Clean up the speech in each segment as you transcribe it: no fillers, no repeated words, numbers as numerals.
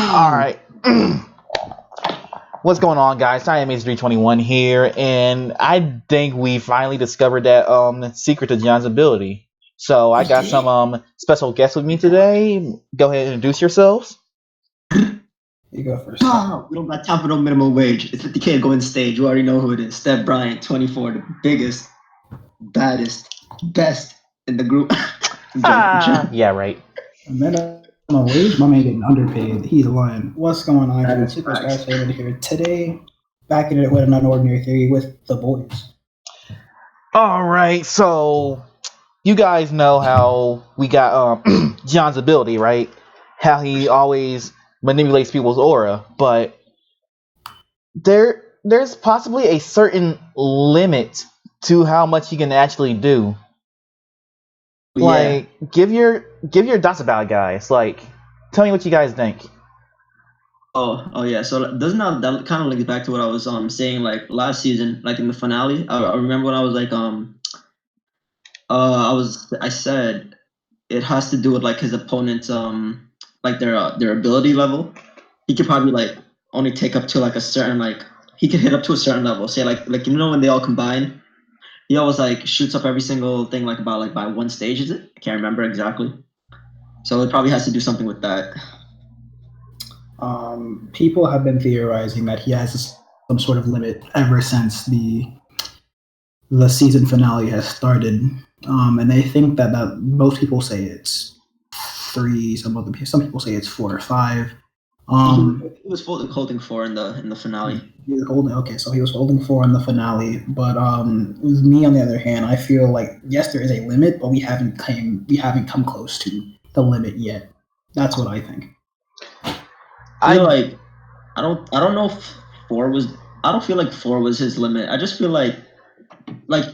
All right. What's going on, guys? IMH321 here, and I think we finally discovered that secret to John's ability. So I got some special guests with me today. Go ahead and introduce yourselves. You go first. We don't got time for no minimum wage. It's 50K to go in stage. You already know who it is. Steph Bryant, 24, the biggest, baddest, best in the group. Yeah, right. Minimum wage? My man getting underpaid. He's lying. What's going on? That is Super facts. Sky here today. Back in it with an unordinary theory with the boys. All right. So you guys know how we got John's ability, right? How he always manipulates people's aura, but there's possibly a certain limit to how much he can actually do. Yeah. Like, give your thoughts about it, guys. Like, tell me what you guys think. Oh yeah. So doesn't that kind of links back to what I was saying like last season, like in the finale? I remember when I was like I said it has to do with like his opponent's like their ability level. He could probably like only take up to like a certain like he could hit up to a certain level. Say like you know when they all combine, he always like shoots up every single thing like about like by one stage. Is it? I can't remember exactly. So it probably has to do something with that. People have been theorizing that he has some sort of limit ever since the season finale has started, and they think that most people say it's 3. Some people say it's 4 or 5. He was holding 4 in the finale. He was holding so he was holding 4 in the finale. But with me on the other hand, I feel like yes, there is a limit, but we haven't come close to the limit yet. That's what I think. I feel like I don't know if 4 was. I don't feel like 4 was his limit. I just feel like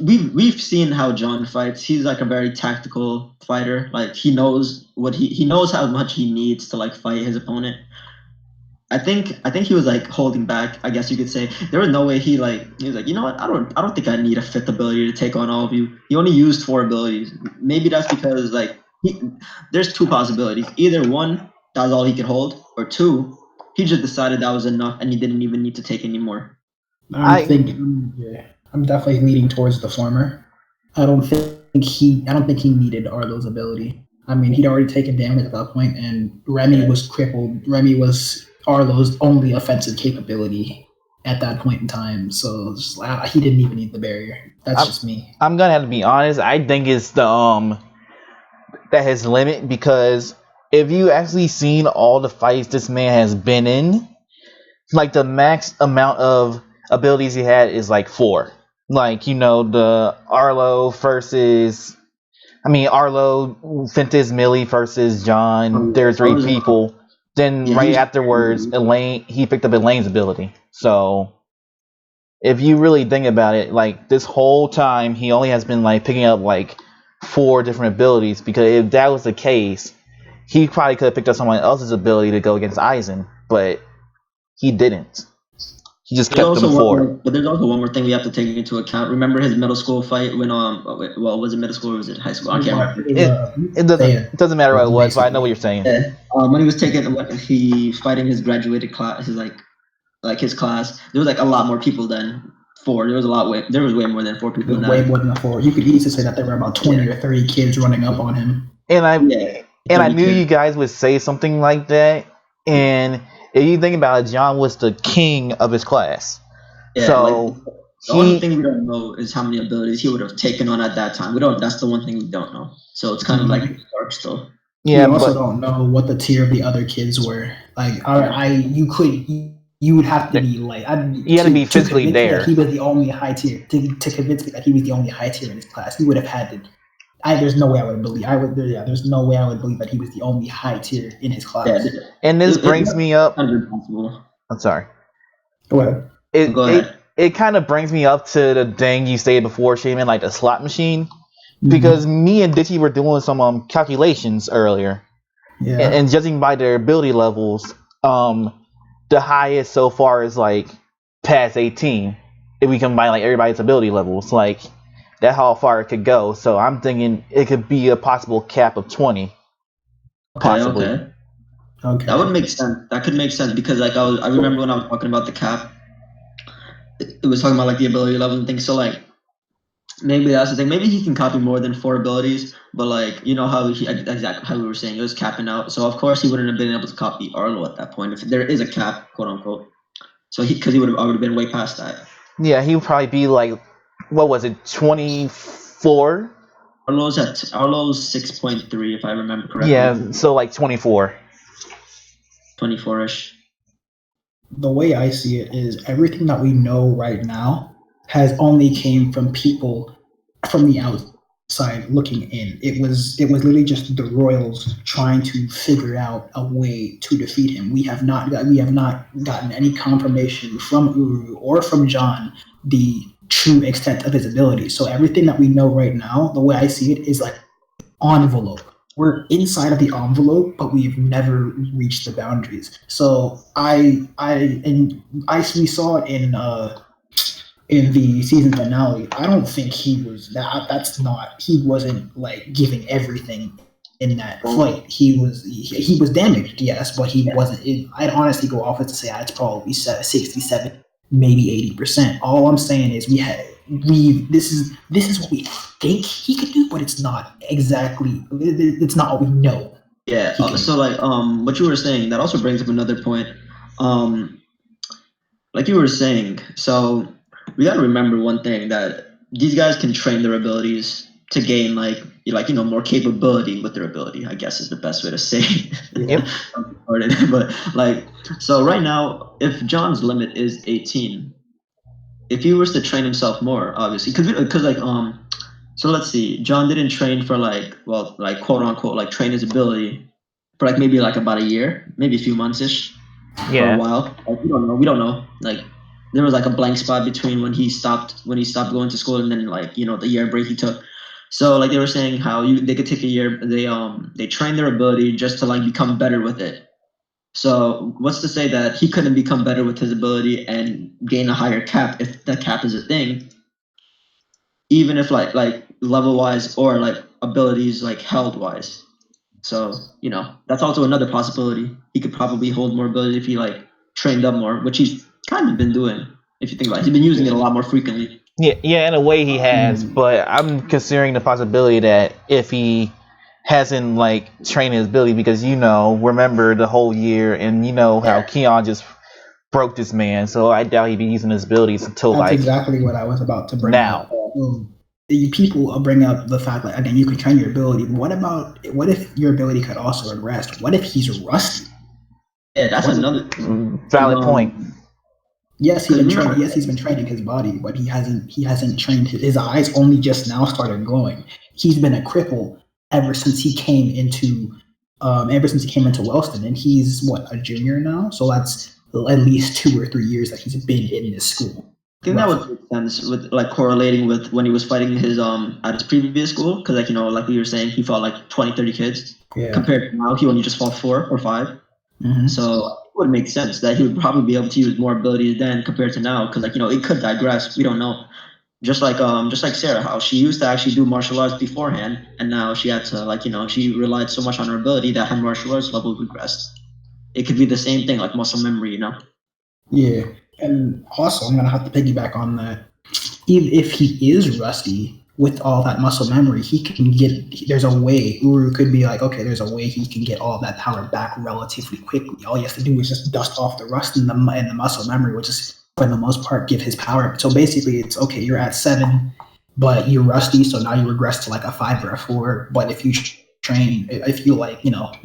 we've seen how John fights. He's like a very tactical fighter. Like he knows what he knows how much he needs to like fight his opponent. I think he was like holding back. I guess you could say there was no way he was like, you know what? I don't think I need a 5th ability to take on all of you. He only used 4 abilities. Maybe that's because like there's 2 possibilities. Either 1, that was all he could hold, or 2, he just decided that was enough and he didn't even need to take any more. I'm definitely leaning towards the former. I don't think he needed Arlo's ability. I mean, he'd already taken damage at that point, and Remy was crippled. Remy was Arlo's only offensive capability at that point in time, so he didn't even need the barrier. That's just me. I'm gonna have to be honest. I think it's the that his limit, because if you actually seen all the fights this man has been in, like the max amount of abilities he had is like 4. Like, you know, the Arlo versus, Arlo, Fentis, Millie versus John. There's 3 people. Then right afterwards, Elaine, he picked up Elaine's ability. So if you really think about it, like this whole time he only has been like picking up like 4 different abilities, because if that was the case, he probably could have picked up someone else's ability to go against Aizen, but he didn't. He just kept them 4. But there's also one more thing we have to take into account. Remember his middle school fight when was it middle school or was it high school? I can't remember. It doesn't matter what it was, but I know what you're saying. Yeah. When he fighting his graduated class, his like his class, there was like a lot more people than 4. There was way more than 4 people. Way more than 4. You could easily say that there were about 20 or 30 kids running up on him. And I knew you guys would say something like that. And if you think about it, John was the king of his class. Yeah, so the only thing we don't know is how many abilities he would have taken on at that time. That's the one thing we don't know. So it's kind of like dark still. Yeah, we also don't know what the tier of the other kids were. Like, you would have to be like, you had to be physically there. He was the only high tier to convince me that he was the only high tier in his class. He would have had to. There's no way I would believe. There's no way I would believe that he was the only high tier in his class. Yeah. And this brings me up. I'm sorry. Go ahead. Go ahead. It kind of brings me up to the thing you stated before, Shaman, like the slot machine, because me and Ditchy were doing some calculations earlier, and judging by their ability levels, the highest so far is like past 18. If we combine like everybody's ability levels, like. That's how far it could go. So I'm thinking it could be a possible cap of 20. Possibly. Okay. Okay. That would make sense. That could make sense because like I remember when I was talking about the cap, it was talking about like the ability level and things. So like maybe that's the thing. Maybe he can copy more than 4 abilities, but like you know how exactly how we were saying it was capping out. So of course he wouldn't have been able to copy Arlo at that point if there is a cap, quote unquote. So I would have been way past that. Yeah, he would probably be like, what was it, 24? Arlo's 6.3 if I remember correctly. Yeah, so like 24. 24ish. The way I see it is everything that we know right now has only came from people from the outside looking in. It was literally just the Royals trying to figure out a way to defeat him. We have not gotten any confirmation from Uru or from John the true extent of his ability. So everything that we know right now, the way I see it, is like envelope. We're inside of the envelope, but we've never reached the boundaries. So we saw it in the season finale. I don't think he was that. That's not. He wasn't like giving everything in that fight. He was damaged, yes, but he wasn't. I'd honestly go off to say it's probably 67, maybe 80%. All I'm saying is this is what we think he could do, but it's not exactly. It's not what we know. Yeah. So like what you were saying, that also brings up another point. Like you were saying, so we got to remember one thing, that these guys can train their abilities to gain like more capability with their ability, I guess is the best way to say it. Yep. But like, so right now, if John's limit is 18, if he was to train himself more, obviously, because like so let's see, John didn't train for quote unquote like train his ability for like maybe like about a year, maybe a few months ish. Yeah. For a while. Like, we don't know. Like there was like a blank spot between when he stopped going to school and then like the year break he took. So like they were saying how they could take a year. They train their ability just to like become better with it. So what's to say that he couldn't become better with his ability and gain a higher cap if the cap is a thing? Even if like level wise or like abilities like health wise. So, that's also another possibility. He could probably hold more ability if he like trained up more, which he's kind of been doing. If you think about it, he's been using it a lot more frequently. Yeah, in a way he has, but I'm considering the possibility that if he hasn't like trained his ability, because remember the whole year, and how Keon just broke this man, so I doubt he'd be using his abilities until That's exactly what I was about to bring up. People bring up the fact that again you can train your ability. What if your ability could also regress? What if he's rusty? Yeah, that's another valid point. Yes, he's been training. Yes, he's been training his body, but he hasn't trained his eyes. Only just now started glowing. He's been a cripple ever since he came into Wellston, and he's a junior now. So that's at least 2 or 3 years that he's been in this school. I think that would make sense with like correlating with when he was fighting his at his previous school, because like we were saying, he fought like 20-30 kids. Yeah. Compared to now, he only just fought 4 or 5. Mm-hmm. So it would make sense that he would probably be able to use more abilities then compared to now, because it could digress. We don't know. Just like Sarah, how she used to actually do martial arts beforehand, and now she had to she relied so much on her ability that her martial arts level regressed. It could be the same thing, like muscle memory, Yeah. And also, I'm going to have to piggyback on that. Even if he is rusty with all that muscle memory, there's a way, Uru could be like, okay, there's a way he can get all that power back relatively quickly. All he has to do is just dust off the rust and the muscle memory, which is, for the most part, give his power. So basically, it's, okay, you're at 7, but you're rusty, so now you regress to like a 5 or a 4. But if you train, if you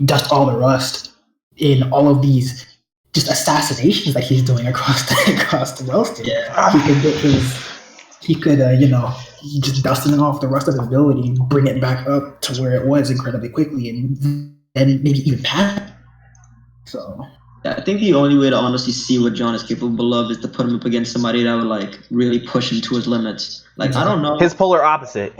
dust all the rust in all of these just assassinations that he's doing across the Wellston. Yeah. He could he just dusting off the rust of his ability and bring it back up to where it was incredibly quickly, and maybe even past. So yeah, I think the only way to honestly see what John is capable of is to put him up against somebody that would really push him to his limits. I don't know, his polar opposite.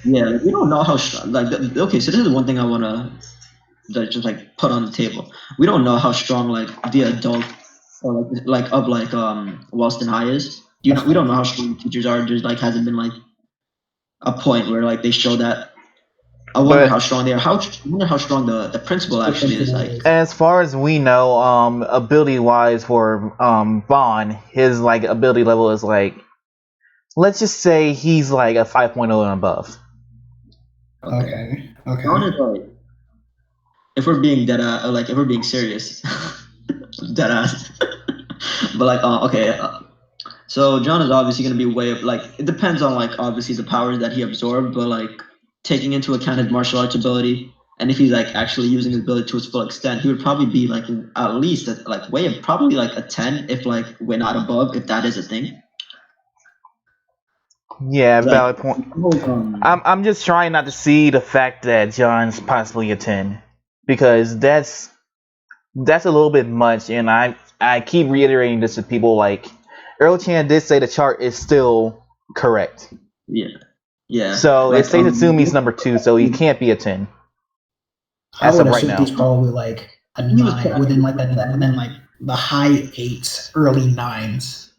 Yeah, we don't know how strong. Okay, so this is one thing I want to just put on the table. We don't know how strong the adult or Wellston High is. We don't know how strong the teachers are. Just hasn't been a point where they show that. I wonder But how strong they are. I wonder how strong the principal actually is. Like, as far as we know, ability wise for Vaughn, his like ability level is like, let's just say he's like a 5.0 and above. Okay. Vaughn is like, if we're being like if we're being serious, dead ass. But like, okay. So John is obviously going to be way up. Like, it depends on like obviously the powers that he absorbed, but like taking into account his martial arts ability, and if he's like actually using his ability to its full extent, he would probably be like at least like way up, probably like a 10, if like we're not above, if that is a thing. Yeah, Like, valid point. I'm just trying not to see the fact that John's possibly a 10, because that's a little bit much, and I keep reiterating this to people. Like, Earl Chan did say the chart is still correct. Yeah. So like, it's safe to assume he's number 2, so he can't be a 10. I As would of right assume now. he's probably like a 9, within like the high 8s, early 9s.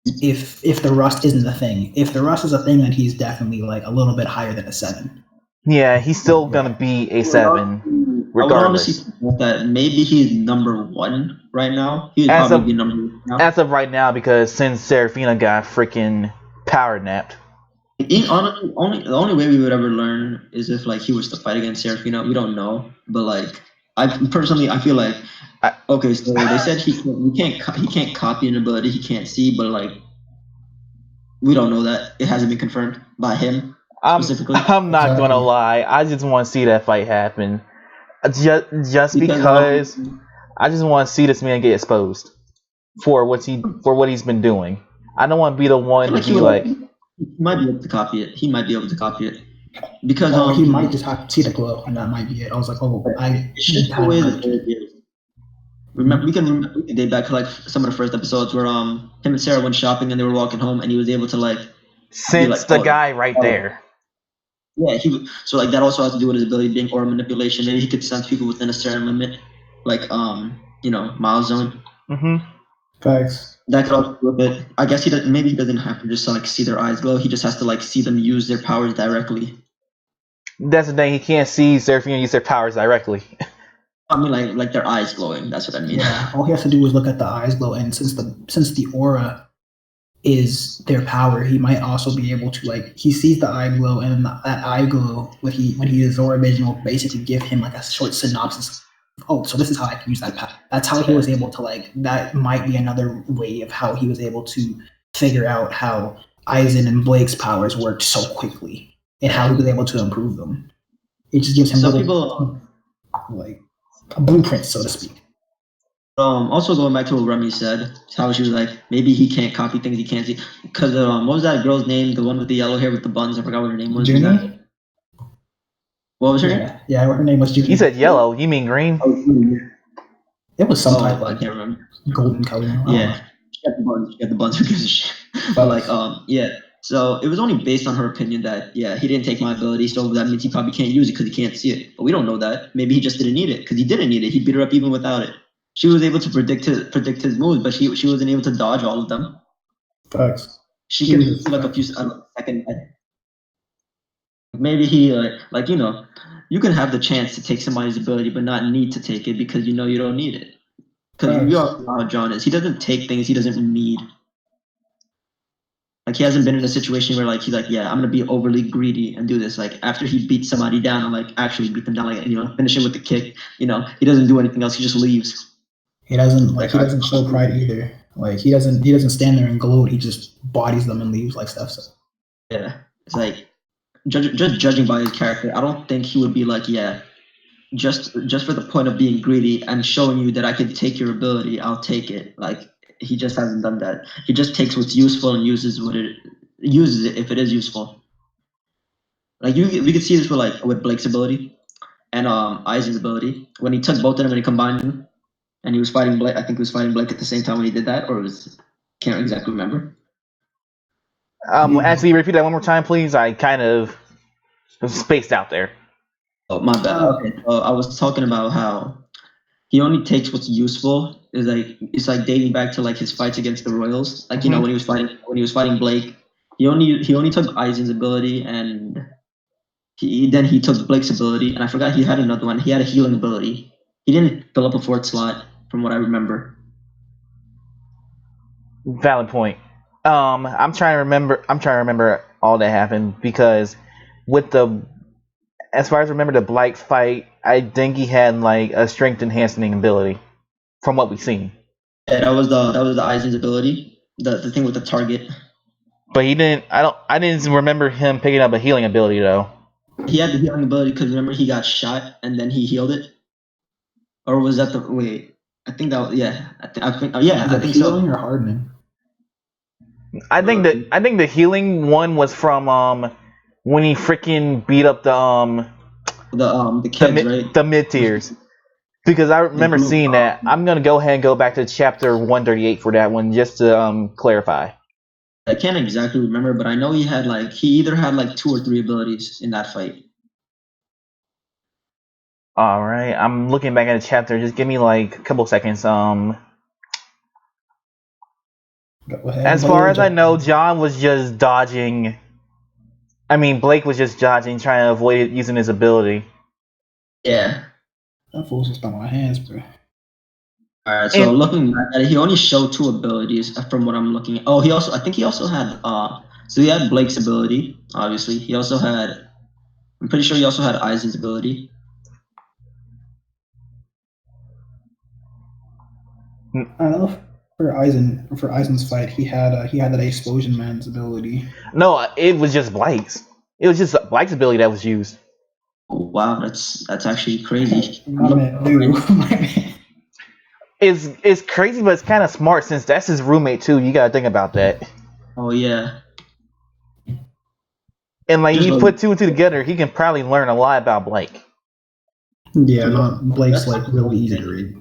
If the rust isn't a thing, if the rust is a thing, then he's definitely like a little bit higher than a 7. Yeah, he's still gonna be a 7, regardless. I would honestly think that maybe he's number 1 right now. He would As probably of- be number 1 now. As of right now, because since Serafina got freaking power napped. Honestly, the only way we would ever learn is if like he was to fight against Serafina. We don't know, but like I feel like okay. So they said he can't copy an ability he can't see, but like we don't know that. It hasn't been confirmed by him specifically. I'm not gonna lie. I just want to see that fight happen. Just because I just want to see this man get exposed for what he's been doing. I don't want to be the one to be like. He might be able to copy it. Because he might just have to see the glow, and that might be it. I was like, it's just the way that it is. Remember, we can date back to like some of the first episodes where him and Sarah went shopping and they were walking home, and he was able to like sense the guy right there. Yeah, so like that also has to do with his ability being aura manipulation. Maybe he could sense people within a certain limit, like mile zone. Facts. That could also do a bit. I guess maybe he doesn't have to just like see their eyes glow. He just has to like see them use their powers directly. That's the thing. He can't see Seraphina use their powers directly. I mean, like their eyes glowing. That's what I mean. Yeah. All he has to do is look at the eyes glow, and since the aura is their power, he might also be able to like he sees the eye glow, and that eye glow when he uses aura vision will basically give him like a short synopsis. Oh, so this is how I can use that power. That's how he was able to like. That might be another way of how he was able to figure out how Aizen and Blake's powers worked so quickly, and how he was able to improve them. It just gives him like a blueprint, so to speak. Also going back to what Remy said, how she was like, maybe he can't copy things he can't see. Because what was that girl's name? The one with the yellow hair with the buns. I forgot what her name was. Junie? What was her name? Yeah, her name was Junie. You said yellow. You mean green? It was some type I can't remember. Golden color. Yeah, she got the buns. Who gives a shit? But like, yeah. So it was only based on her opinion that he didn't take my ability, so that means he probably can't use it because he can't see it. But we don't know that. Maybe he just didn't need it because he didn't need it. He beat her up even without it. She was able to predict his moves, but she wasn't able to dodge all of them. Facts. She can do like a few second. Maybe he you can have the chance to take somebody's ability, but not need to take it because you know you don't need it. Because you all know how John is. He doesn't take things he doesn't need. Like he hasn't been in a situation where like he's like, yeah, I'm gonna be overly greedy and do this. Like after he beats somebody down, and like actually beat them down, like finish him with the kick. He doesn't do anything else. He just leaves. He doesn't show pride either. Like he doesn't stand there and gloat. He just bodies them and leaves like stuff. So. Yeah, it's like just judging by his character, I don't think he would be like, yeah, just for the point of being greedy and showing you that I can take your ability, I'll take it. Like he just hasn't done that. He just takes what's useful and uses it if it is useful. Like we could see this with Blake's ability and Aizen's ability when he took both of them and he combined them. And he was fighting Blake. I think he was fighting Blake at the same time when he did that, can't exactly remember. Actually, repeat that one more time, please. I kind of spaced out there. Oh, my bad. Okay. I was talking about how he only takes what's useful. It's like dating back to like his fights against the Royals. Like when he was fighting Blake, he only took Aizen's ability and Then he took Blake's ability, and I forgot he had another one. He had a healing ability. He didn't fill up a fourth slot, from what I remember. Valid point. I'm trying to remember all that happened because as far as I remember the Blight fight, I think he had like a strength enhancing ability from what we've seen. Yeah, that was the Aizen's ability, the thing with the target. But he didn't. I didn't remember him picking up a healing ability though. He had the healing ability because remember he got shot and then he healed it, or was that the wait? I think that yeah. I think healing so. or hardening. I think the healing one was from when he freaking beat up the kids, right? The mid tiers. Because I remember seeing that. I'm gonna go ahead and go back to chapter 138 for that one just to clarify. I can't exactly remember, but I know he either had like 2 or 3 abilities in that fight. All right, I'm looking back at the chapter. Just give me like a couple seconds. As far as I know, John was just dodging. I mean, Blake was just dodging, trying to avoid using his ability. Yeah. That fool's just on my hands, bro. Alright, so looking back at it, he only showed 2 abilities from what I'm looking at. Oh, I think he also had so he had Blake's ability, obviously. He also had I'm pretty sure he also had Aizen's ability. I don't know for Aizen's fight, he had that Explosion Man's ability. No, it was just Blake's. It was just Blake's ability that was used. Oh, wow, that's actually crazy. My man. It's crazy, but it's kind of smart since that's his roommate too. You gotta think about that. Oh yeah. And like you put 2 and 2 together, he can probably learn a lot about Blake. Yeah, Blake's like really easy to read.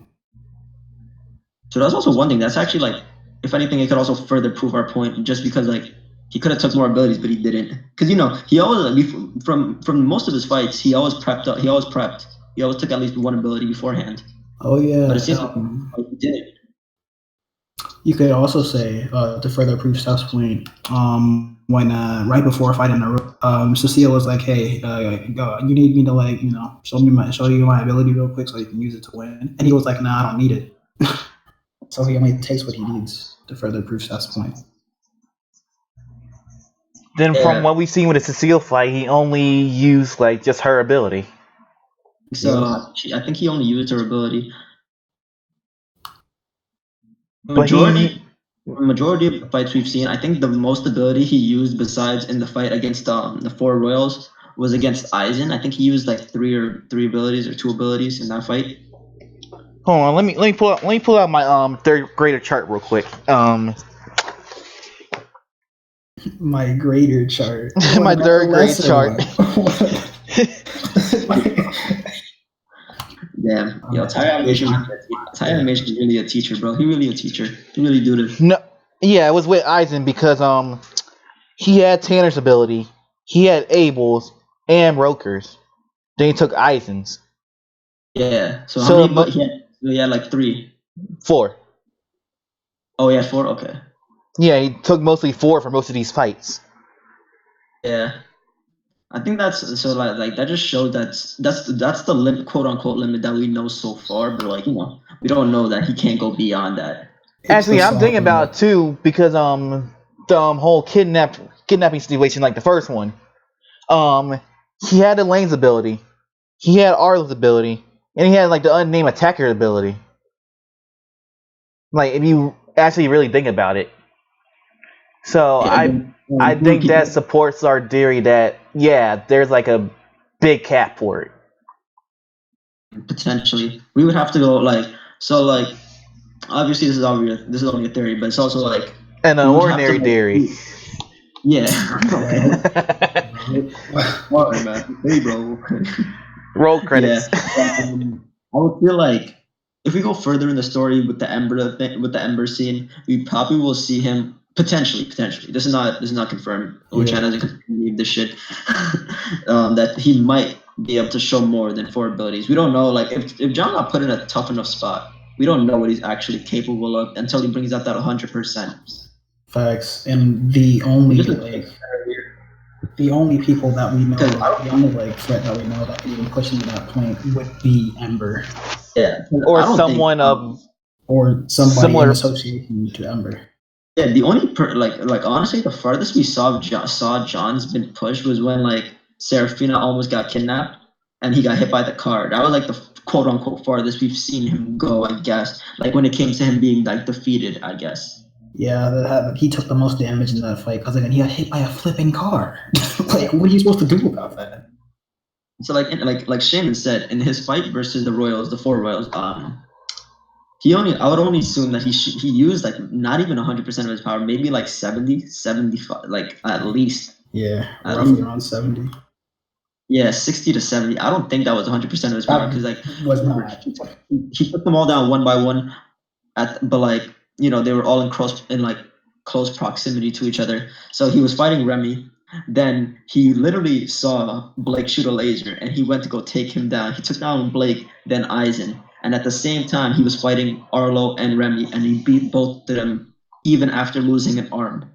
So that's also one thing. That's actually like, if anything, it could also further prove our point. Just because like he could have took more abilities, but he didn't. Because he always from most of his fights, he always prepped up. He always prepped. He always took at least 1 ability beforehand. Oh yeah. But it seems like he didn't. You could also say to further prove Steph's point, when right before fighting Naruto, Cecile was like, "Hey, you need me to show you my ability real quick so you can use it to win." And he was like, "Nah, I don't need it." So he only takes what he needs to further prove Steph's point. Then from what we've seen with the Cecile fight, he only used like just her ability. So I think he only used her ability. Majority of fights we've seen, I think the most ability he used besides in the fight against the 4 royals was against Aizen. I think he used like 3 abilities or 2 abilities in that fight. Hold on, let me pull out my third grader chart real quick. My grader chart. My third grade chart. Damn, yo, Thai Animation is really a teacher, bro. He really a teacher. He really do this. No, yeah, it was with Aizen because he had Tanner's ability, he had Abel's and Roker's. Then he took Aizen's. Yeah. So how many? He had like 3. 4. Oh yeah, 4. Okay. Yeah, he took mostly 4 for most of these fights. Yeah. I think that's so like that just shows that's the limit, quote unquote limit that we know so far, but like we don't know that he can't go beyond that. Actually, I'm thinking about it too because the whole kidnapping situation, like the first one, he had Elaine's ability, he had Arla's ability, and he had like the unnamed attacker ability. Like if you actually really think about it, so yeah, I think that supports our theory that there's like a big cap for it. Potentially, we would have to go obviously this is only a theory, but it's also like an ordinary theory. Yeah. What, man? Hey, bro. Roll credits. Yeah. I would feel like if we go further in the story with the Ember scene, we probably will see him potentially. This is not confirmed. Ochan doesn't believe this shit. That he might be able to show more than 4 abilities. We don't know. Like if John got put in a tough enough spot, we don't know what he's actually capable of until he brings out that 100%. Facts. And the only The only people that we know, Because the only like threat that we know that can even push him to that point would be Ember yeah, Or I don't think someone of or somebody in similar. association to Ember. yeah, the only like honestly, the farthest we saw John's been pushed was when like Serafina almost got kidnapped and he got hit by the car. That was like the quote unquote farthest we've seen him go, I guess. Like when it came to him being like defeated, I guess. Yeah, he took the most damage in that fight because again he got hit by a flipping car. Like, what are you supposed to do about that? So like Shaman said in his fight versus the Royals, the four Royals, I would only assume that he used like not even 100% of his power, maybe like 70, 75, like at least. Yeah, At roughly least. around 70. Yeah, 60 to 70. I don't think that was 100% of his power because like was not. he took them all down one by one but like they were all in like close proximity to each other. So he was fighting Remy. Then he literally saw Blake shoot a laser and he went to go take him down. He took down Blake, then Aizen. And at the same time, he was fighting Arlo and Remy and he beat both of them even after losing an arm.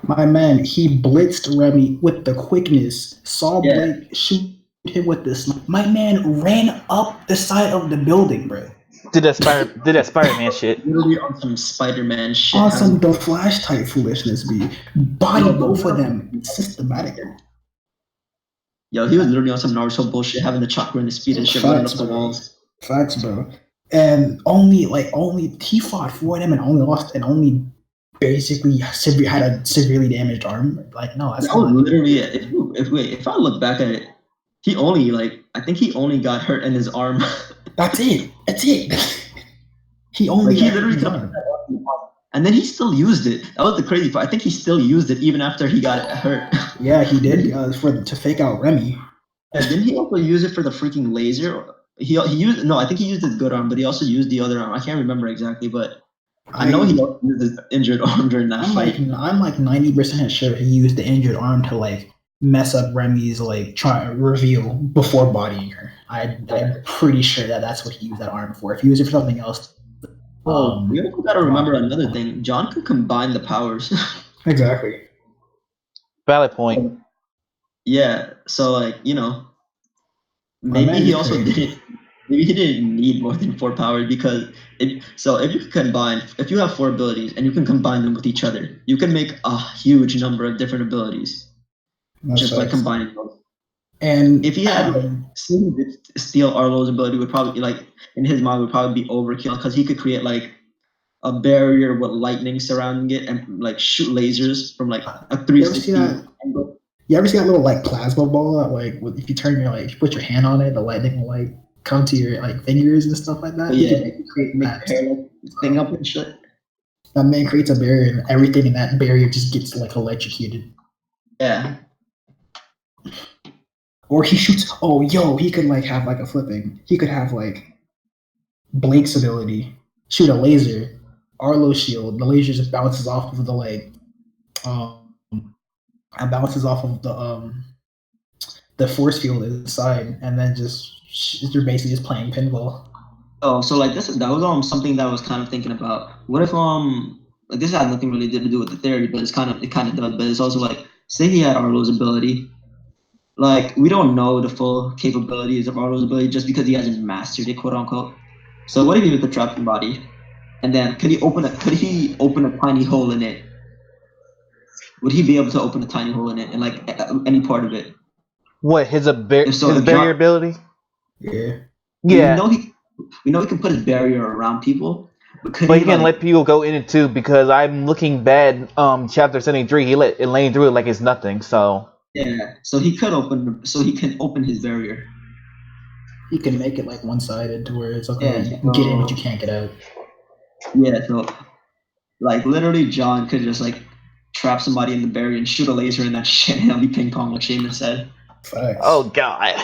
My man, he blitzed Remy with the quickness, saw Blake shoot him with this. My man ran up the side of the building, bro. Did that Spider-Man shit. Literally on some Spider-Man shit. On some the Flash type foolishness, be body both of them systematically. Yo, he was literally on some Naruto bullshit, having the chakra and the speed and shit running up the walls. Facts, bro. And only he fought for them and only lost and only basically had a severely damaged arm. Like, no, that's not literally it. If I look back at it, I think he only got hurt in his arm. That's it. He only he literally took it, and then he still used it. That was the crazy part. I think he still used it even after he got hurt. Yeah, he did to fake out Remy. And didn't he also use it for the freaking laser? He used I think he used his good arm, but he also used the other arm. I can't remember exactly, but I know he also used his injured arm during that fight. I'm like 90% sure he used the injured arm to like mess up Remy's like reveal before bodying her. I'm pretty sure that's what he used that arm for. If he used it for something else. We also got to remember another thing. John could combine the powers. Exactly. Valid point. Yeah, so like maybe he also didn't. Maybe he didn't need more than 4 powers because if you have 4 abilities and you can combine them with each other, you can make a huge number of different abilities just by combining those. And if he had steal Arlo's ability, would probably in his mind would probably be overkill because he could create like a barrier with lightning surrounding it and like shoot lasers from like a 360 angle. You ever see that little like plasma ball that like if you turn your if you put your hand on it, the lightning will like come to your like fingers and stuff like that? Yeah, create thing up and shit. That man creates a barrier and everything in that barrier just gets like electrocuted. Yeah. Or he shoots. He could like have like a flipping. He could have like Blake's ability, shoot a laser, Arlo's shield. The laser just bounces off of the leg. And bounces off of the force field inside, and then you're basically just playing pinball. Oh, so like that was something that I was kind of thinking about. What if like this had nothing really to do with the theory, but it kind of does. But it's also like, say he had Arlo's ability. Like, we don't know the full capabilities of Arlo's ability just because he hasn't mastered it, quote unquote. So what if he was the trapped body, and then could he open a tiny hole in it? Would he be able to open a tiny hole in it, and like any part of it? What his barrier ability? Yeah. Yeah. We know he can put his barrier around people, but he can let people go in it too. Because I'm looking bad. Chapter 73, he let Elaine through it like it's nothing. So. Yeah. So he can open his barrier. He can make it like one-sided to where it's okay. You can get in, but you can't get out. Yeah. So, like literally, John could just like trap somebody in the barrier and shoot a laser in that shit, and it'll be ping pong, like Shaman said. Facts. Oh god.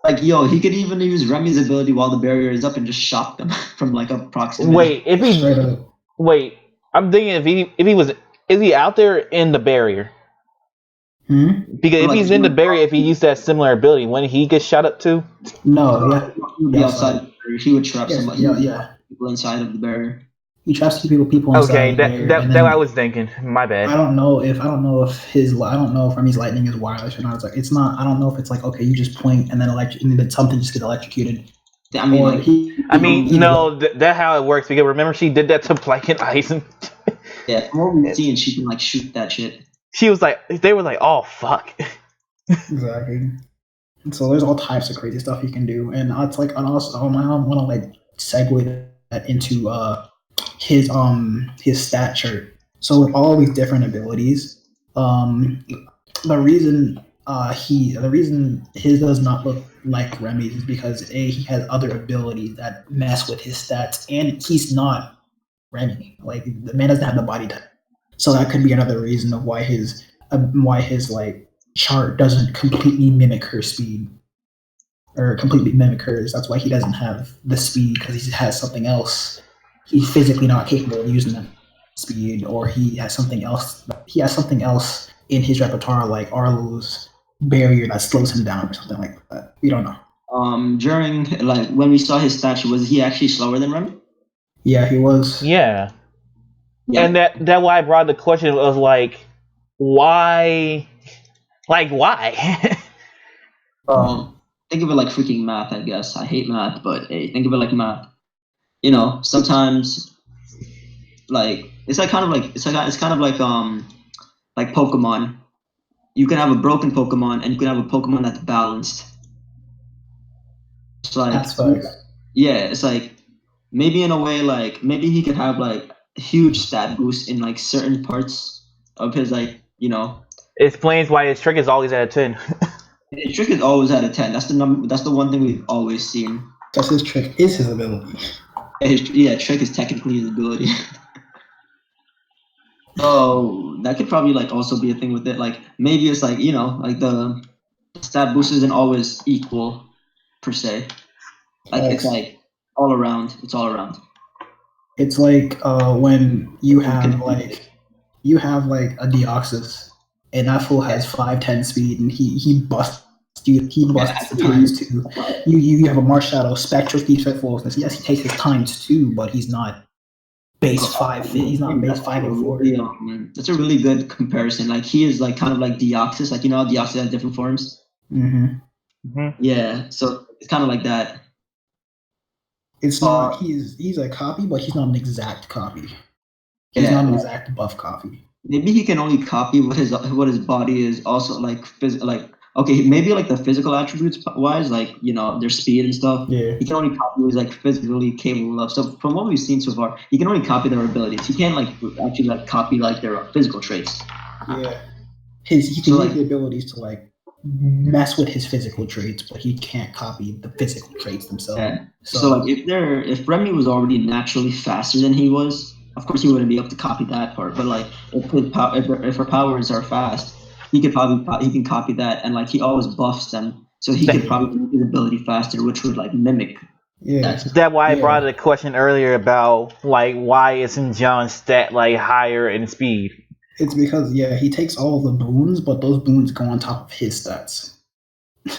Like he could even use Remy's ability while the barrier is up and just shock them from like a proximity. Wait, I'm thinking is he out there in the barrier? Because if he's in the barrier, if he used that similar ability, when he gets shot up too? No, he would be outside the barrier. He would trap somebody. Yeah. People inside of the barrier. He tries to keep people inside. Okay, there, that and that then I was thinking. My bad. I don't know if Remy's lightning is wireless or not. It's like it's not. I don't know if it's like okay, you just point and then and then something just gets electrocuted. I mean, Or like, no, that's how it works. Because remember, she did that to Black and Eisen. yeah, from what we've seen, she can like shoot that shit. She was like, they were like, oh fuck. Exactly. And so there's all types of crazy stuff you can do, and it's like, and also I want to like segue that into his stat chart. So with all these different abilities, the reason his does not look like Remy's is because he has other abilities that mess with his stats, and he's not Remy. Like the man doesn't have the body type, so that could be another reason of why his like chart doesn't completely mimic her speed or completely mimic hers. That's why he doesn't have the speed, because he has something else. He's physically not capable of using that speed, or he has something else. He has something else in his repertoire, like Arlo's barrier that slows him down, or something like that. We don't know. During like when we saw his statue, was he actually slower than Remy? Yeah, he was. Yeah. Yeah. And that why I brought the question of like, why? Like, why? Think of it like freaking math, I guess. I hate math, but hey, think of it like math. You know, sometimes like it's kind of like Pokemon. You can have a broken Pokemon and you can have a Pokemon that's balanced. It's like That's facts. yeah, it's like maybe in a way like maybe he could have like a huge stat boost in like certain parts of his like, you know. It explains why his trick is always at a 10. His trick is always at a 10. That's the number. That's the one thing we've always seen. That's his trick. Is his ability. Trick is technically his ability. So that could probably like also be a thing with it. Like maybe it's like, you know, like the stat boost isn't always equal per se. Like it's like all around. It's all around. It's like when you have like a Deoxys, and that fool has 5'10" speed, and he busts the times two. You have a Marshadow Spectral Speed Fullness. Yes, he takes his times two, but he's not base 5. He's not base 504. That's a really good comparison. Like he is like kind of like Deoxys. Like you know how Deoxys has different forms. Yeah, so it's kind of like that. It's not. He's a copy, but he's not an exact copy. He's not an exact buff copy. Maybe he can only copy what his body is also like okay, maybe like the physical attributes wise, like you know their speed and stuff. Yeah. He can only copy what he's like physically capable of. So from what we've seen so far, he can only copy their abilities. He can't like actually like copy like their physical traits. Yeah. He can use the abilities to like mess with his physical traits, but he can't copy the physical traits themselves. Yeah. So like if Remy was already naturally faster than he was, of course he wouldn't be able to copy that part. But like if her powers are fast, he can copy that, and like he always buffs them, so he could probably make his ability faster, which would like mimic. Yeah. That's why I brought the question earlier about like why isn't John's stat like higher in speed? It's because he takes all the boons, but those boons go on top of his stats.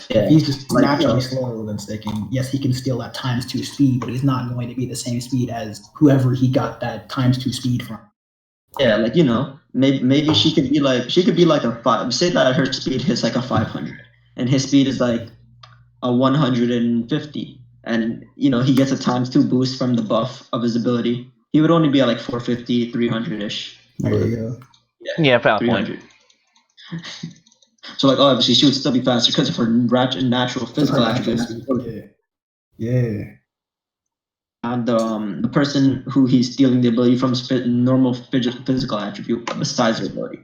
Yeah. He's just like, naturally slower than sticking. Yes, he can steal that ×2 speed, but he's not going to be the same speed as whoever he got that ×2 speed from. Yeah, like you know, maybe she could be like a 5. Say that her speed hits like a 500, and his speed is like a 150, and you know he gets a ×2 boost from the buff of his ability. He would only be at like 450, 300ish. There you go. Yeah, 300. So like obviously she would still be faster because of her natural physical attributes. Yeah. And the person who he's stealing the ability from is normal physical attribute besides their ability.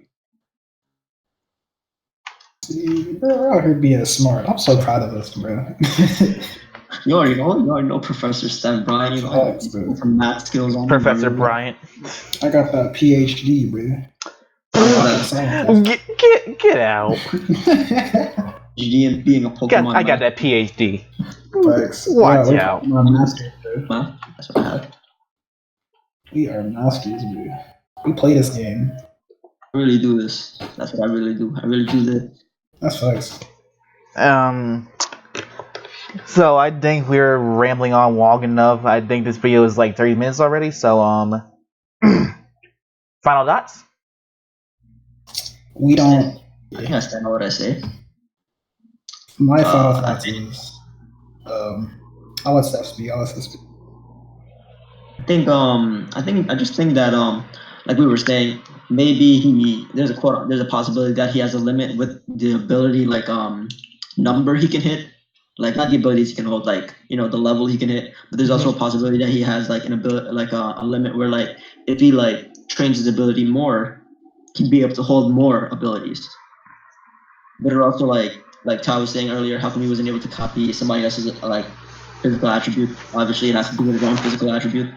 See, bro, out here being smart. I'm so proud of us, bro. You already know Professor Stan Bryant. You know some math skills on Professor Bryant. I got that PhD, bro. Get out. PhD and being a Pokemon. I got that PhD. Thanks. Watch out. We're masters, bro. That's what I have. We are masters, bro. We play this game. I really do this. That's what I really do. I really do this. That's facts. So I think we're rambling on long enough. I think this video is like 30 minutes already. So Final thoughts? We don't. I think I stand on what I say. My final I thoughts think- is, I'll let Steph speak. I just think that like we were saying, maybe there's a possibility that he has a limit with the ability like number he can hit, like not the abilities he can hold, like the level he can hit, but there's also a possibility that he has like an ability like a limit where like if he like trains his ability more, he'd be able to hold more abilities. But it also like Ty was saying earlier, how come he wasn't able to copy somebody else's like physical attribute? Obviously, it has to do with his own physical attribute.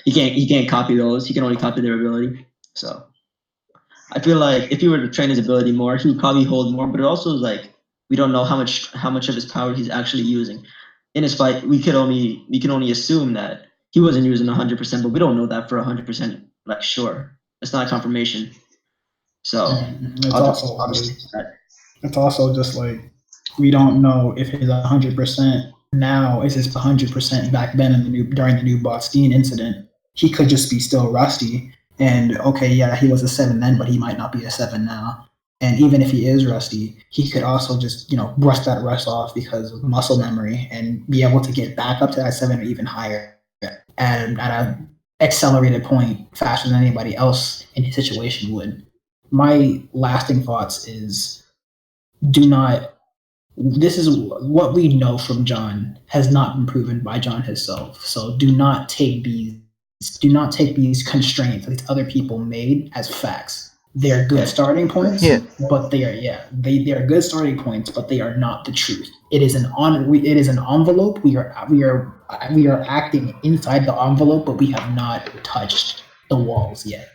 He can't copy those. He can only copy their ability. So I feel like if he were to train his ability more, he would probably hold more. But it also is like we don't know how much of his power he's actually using. In his fight, we can only assume that he wasn't using 100%, but we don't know that for 100% like sure. It's not a confirmation. So It's also just like we don't know if his 100% now is his 100% back then during the new Botstein incident. He could just be still rusty. And okay, yeah, he was a 7 then, but he might not be a 7 now. And even if he is rusty, he could also just brush that rust off because of muscle memory and be able to get back up to that 7 or even higher at an accelerated point faster than anybody else in his situation would. My lasting thoughts is this is what we know from John has not been proven by John himself. So do not take these constraints that these other people made as facts. They're good starting points, but they are good starting points, but they are not the truth. It is an envelope. We are acting inside the envelope, but we have not touched the walls yet.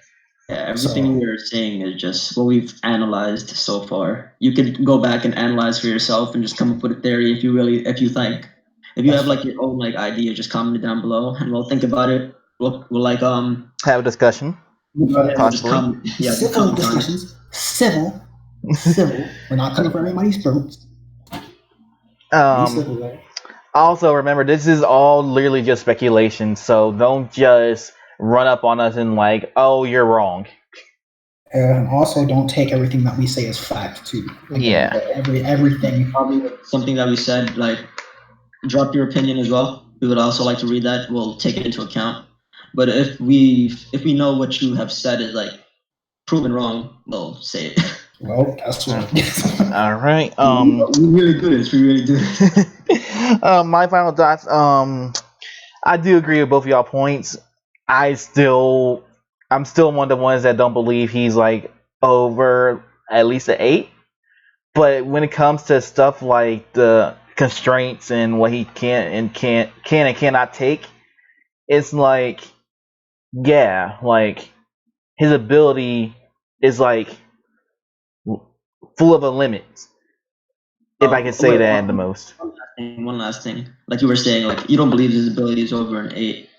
Yeah, everything we're saying is just what we've analyzed so far. You could go back and analyze for yourself and just come up with a theory if you have like your own like idea, just comment it down below and we'll think about it. We'll like have a discussion. Possibly. Civil discussions. Civil. We're not coming for everybody's throats. Also, remember, this is all literally just speculation, so don't just run up on us and like, oh, you're wrong. And also, don't take everything that we say as fact, too. Everything. Probably something that we said, like, drop your opinion as well. We would also like to read that. We'll take it into account. But if we know what you have said is like proven wrong, we'll say it. Well, that's what. All right. We really do this. We really do this. My final thoughts. I do agree with both of y'all points. I'm still one of the ones that don't believe he's like over at least an 8. But when it comes to stuff like the constraints and what he can and cannot take, it's like, yeah, like his ability is like full of a limit. If I can say that at the most. One last thing. Like you were saying, like you don't believe his ability is over an 8.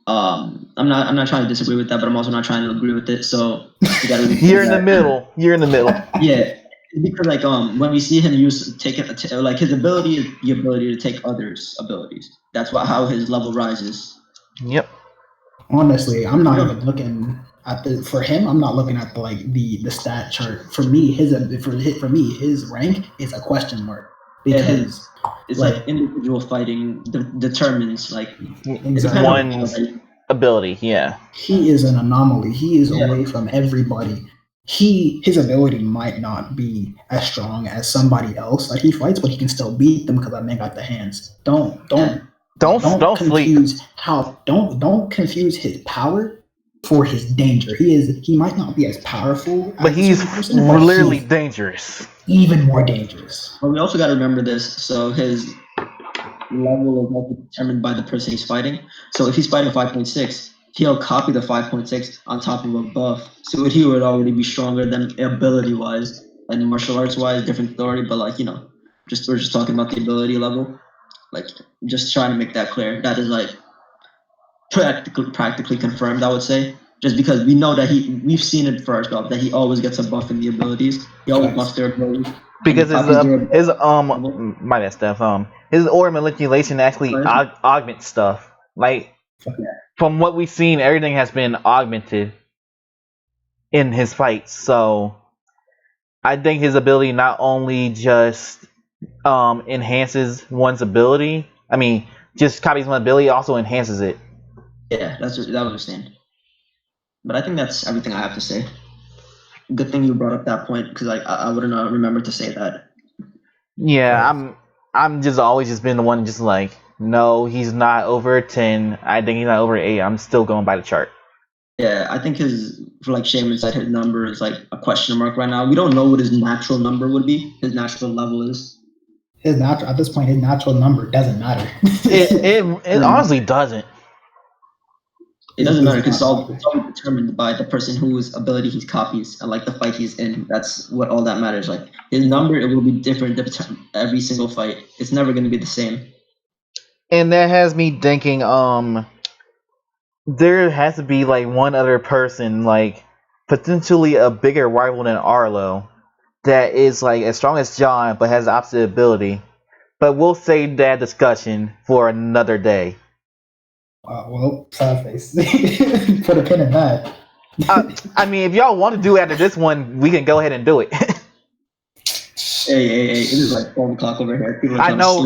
I'm not trying to disagree with that, but I'm also not trying to agree with it. So you gotta You're in the middle. Yeah. Because like when we see him like his ability is the ability to take others' abilities. That's how his level rises. Yep. Honestly, I'm not even looking at for him. I'm not looking at the stat chart. For me, his rank is a question mark because it's like individual fighting determines like one ability. Yeah. He is an anomaly. He is away from everybody. His ability might not be as strong as somebody else that he fights, but he can still beat them because that man got the hands. Don't confuse don't confuse his power for his danger. He might not be as powerful, but he's literally dangerous. Even more dangerous. But we also got to remember this. So his level is also determined by the person he's fighting. So if he's fighting 5.6, he'll copy the 5.6 on top of a buff. So he would already be stronger than ability-wise and martial arts-wise, different story. But like we're just talking about the ability level. Like just trying to make that clear. That is like practically confirmed, I would say. Just because we know that we've seen it for ourselves that he always gets a buff in the abilities. He always buffs their abilities. Because my bad stuff. His aura manipulation actually augments stuff. Like from what we've seen, everything has been augmented in his fights. So I think his ability not only just enhances one's ability. I mean, just copies one ability, also enhances it. Yeah, that was understand. But I think that's everything I have to say. Good thing you brought up that point because I wouldn't remember to say that. Yeah, I'm just always just been the one just like, no, he's not over 10. I think he's not over 8. I'm still going by the chart. Yeah, I think like Shaman said, his number is like a question mark right now. We don't know what his natural number would be. His natural level is. At this point, his natural number doesn't matter. It honestly doesn't. It doesn't matter because it's all determined by the person whose ability he copies and like the fight he's in. That's what all that matters. Like his number, it will be different every single fight. It's never going to be the same. And that has me thinking, there has to be like one other person, like potentially a bigger rival than Arlo, that is like as strong as John but has the opposite ability. But we'll save that discussion for another day. Well, sad face. Put a pin in that. I mean, if y'all want to do after this one, we can go ahead and do it. Hey! It is like 12 o'clock over here. People are I know.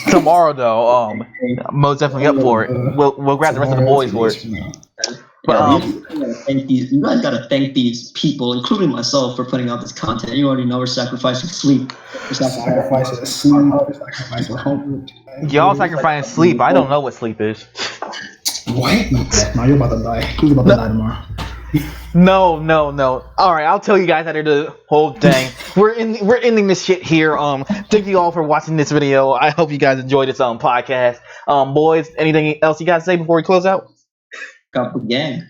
Tomorrow, though. Most definitely up for it. We'll grab the rest of the boys for it. But you guys gotta thank these people, including myself, for putting out this content. You already know we're sacrificing sleep. Sacrificing sleep. Sacrificing homework. Y'all sacrificing sleep. I don't know what sleep is. What? No, you're about to die. He's about to die tomorrow. No. All right, I'll tell you guys after the whole thing. We're ending this shit here. Thank you all for watching this video. I hope you guys enjoyed this podcast. Boys, anything else you guys say before we close out? Got the gang.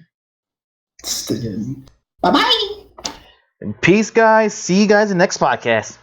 Bye bye. And peace, guys. See you guys in the next podcast.